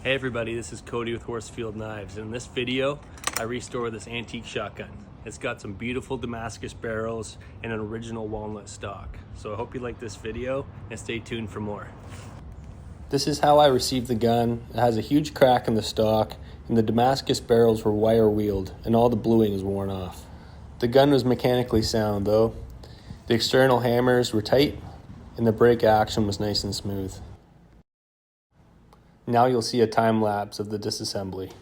Hey everybody, this is Cody with Horsefield Knives. In this video, I restore this antique shotgun. It's got some beautiful Damascus barrels and an original walnut stock. So I hope you like this video and stay tuned for more. This is how I received the gun. It has a huge crack in the stock and the Damascus barrels were wire wheeled and all the bluing is worn off. The gun was mechanically sound though. The external hammers were tight and the break action was nice and smooth. Now you'll see a time lapse of the disassembly.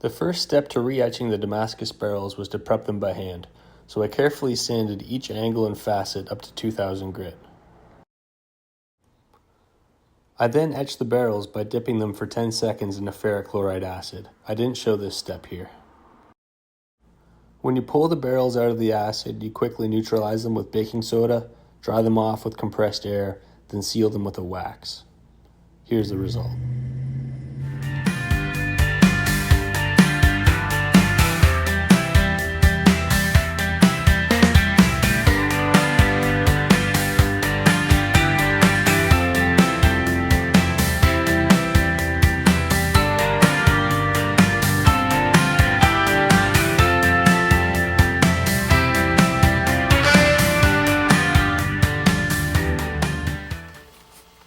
The first step to re-etching the Damascus barrels was to prep them by hand, so I carefully sanded each angle and facet up to 2000 grit. I then etched the barrels by dipping them for 10 seconds in a ferric chloride acid. I didn't show this step here. When you pull the barrels out of the acid, you quickly neutralize them with baking soda, dry them off with compressed air, then seal them with a wax. Here's the result.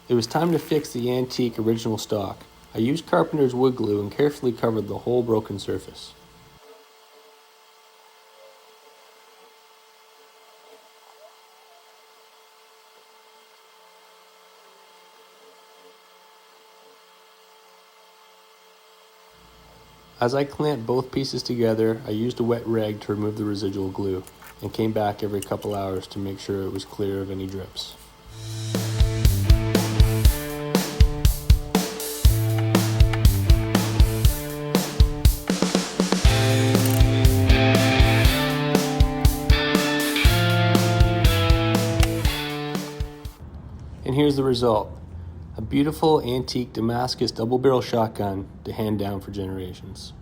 It was time to fix the antique original stock. I used carpenter's wood glue and carefully covered the whole broken surface. As I clamped both pieces together, I used a wet rag to remove the residual glue and came back every couple hours to make sure it was clear of any drips. And here's the result, a beautiful antique Damascus double barrel shotgun to hand down for generations.